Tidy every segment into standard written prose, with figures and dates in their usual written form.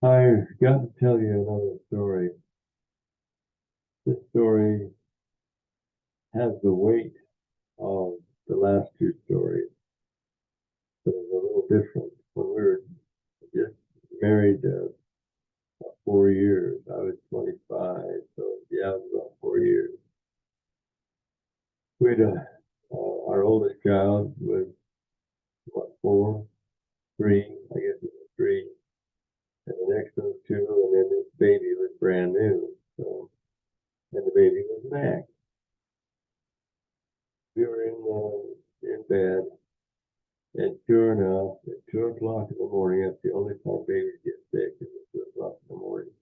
I've got to tell you another story. This story has the weight of the last two stories, but it's a little different. When we were just married 4 years, I was 25, so yeah, it was about 4 years. We had our oldest child was what, four, three, I guess it was three, and the next one was two, and then this baby was brand new. So, and the baby was Mac. We were in bed. And sure enough, at 2 o'clock in the morning, that's the only time babies get sick, is at 2 o'clock in the morning.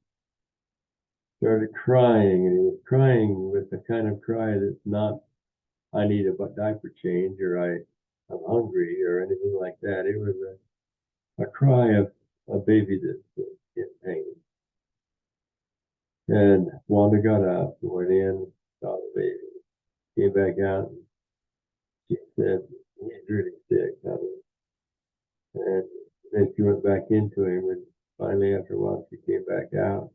Started crying, and he was crying with the kind of cry that's not, I need a diaper change, or I'm hungry, or anything like that. It was a cry of a baby that's in pain. And Wanda got up, went in, saw the baby, came back out, and she said, he's really sick, honey. And then she went back into him, and finally, after a while, she came back out.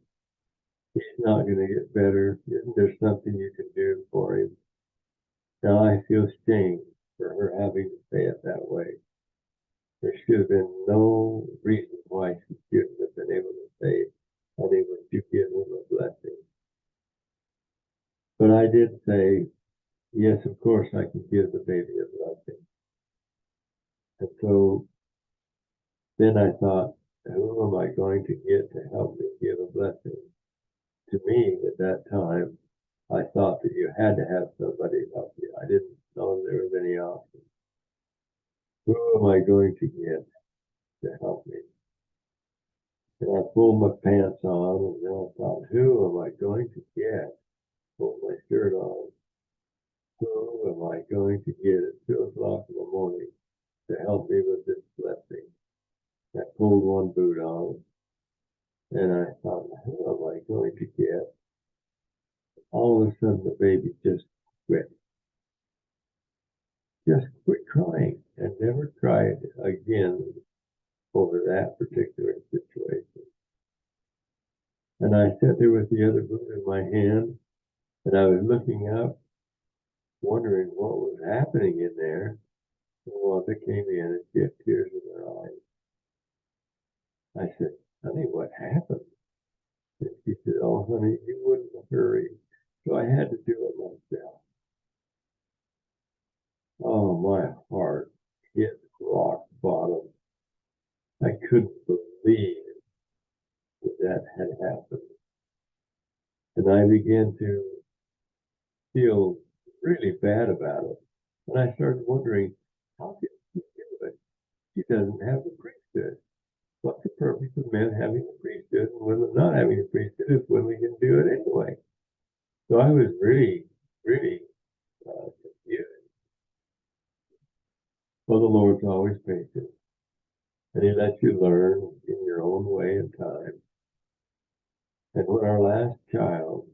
He's not going to get better. Isn't there something you can do for him? Now I feel shame for her having to say it that way. There should have been no reason why she shouldn't have been able to say, honey, would you give him a blessing? But I did say, yes, of course I can give the baby a blessing. And so then I thought, who am I going to get to help me give a blessing? To me, at that time, I thought that you had to have somebody help you. I didn't know there was any option. Who am I going to get to help me? And I pulled my pants on, and then I thought, who am I going to get? Pulled my shirt on. Who am I going to get at 2 o'clock in the morning to help me with this blessing? I pulled one boot on, and I thought, who am I going to get? All of a sudden, the baby just quit. Just quit crying and never cried again over that particular situation. And I sat there with the other book in my hand, and I was looking up, wondering what was happening in there. And Wanda came in and she had tears in her eyes. I said, honey, what happened? And she said, oh, honey, you wouldn't hurry. So I had to do it myself. Oh, my heart hit rock bottom. I couldn't believe that had happened. And I began to feel really bad about it. And I started wondering, how did she do it? She doesn't have the priesthood. What's the purpose of men having the priesthood and women not having the priesthood if women can do it anyway? So I was really, really confused. Well, the Lord's always patient, and He lets you learn in your own way and time. And when our last child,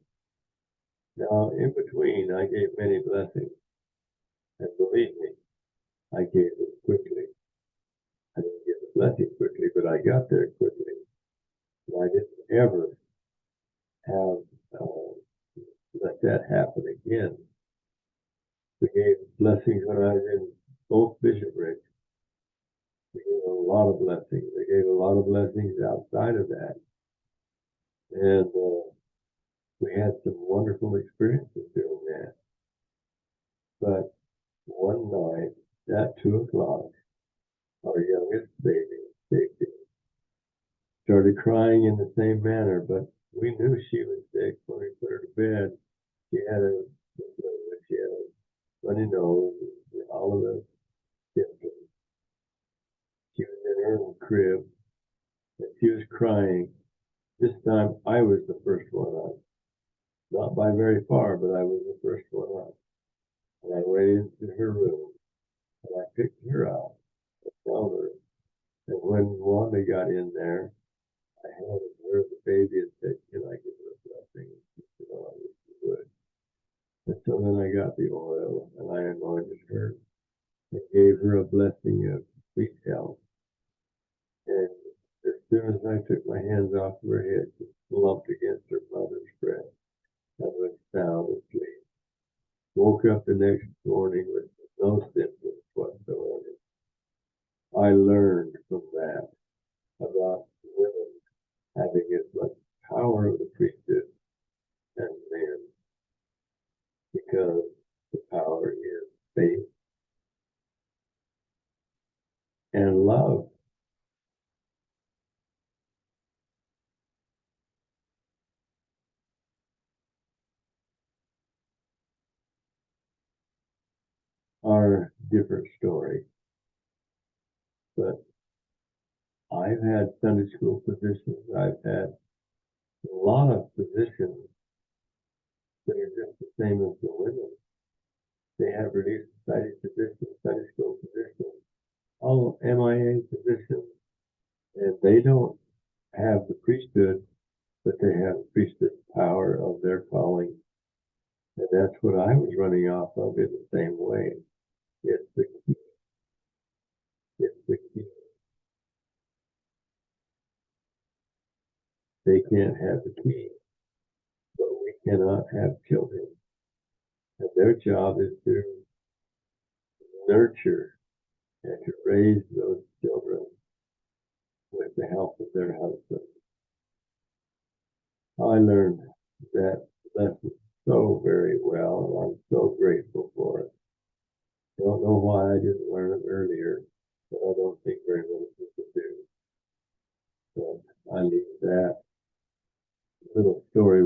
now in between, I gave many blessings, and believe me, I gave them quickly. I didn't get the blessing quickly, but I got there quickly. And I didn't ever have let that happen again. We gave blessings when I was in both bishoprics. We gave a lot of blessings. We gave a lot of blessings outside of that. And we had some wonderful experiences doing that. But one night at 2 o'clock, our youngest baby, Stacy, started crying in the same manner, but we knew she was sick when we put her to bed. She had a runny nose, all of the symptoms. She was in her little crib, and she was crying. This time, I was the first one up. Not by very far, but I was the first one up. And I went into her room, and I picked her up and held her. And when Wanda got in there, I held her, the baby, and said, can I give her a blessing? And she said, oh, I wish you would. And so then I got the oil, and I anointed her and gave her a blessing of sweet health. And as soon soon as I took my hands off of her head, she slumped against her mother's breast and went sound asleep. Woke up the next morning with no symptoms whatsoever. I learned from that about women having as much power of the priesthood as men, because the power is faith and love. Are different story, but I've had Sunday school positions. I've had a lot of positions that are just the same as the women. They have Relief Society positions, Sunday school positions, all MIA positions, and they don't have the priesthood, but they have the priesthood power of their calling. And that's what I was running off of in the same way. It's the key. It's the key. They can't have the key, but we cannot have children. And their job is to nurture and to raise those children with the help of their husband. I learned that lesson so very well, and I'm so grateful for it. I don't know why I didn't learn it earlier, but I don't think very many people do. So I leave that little story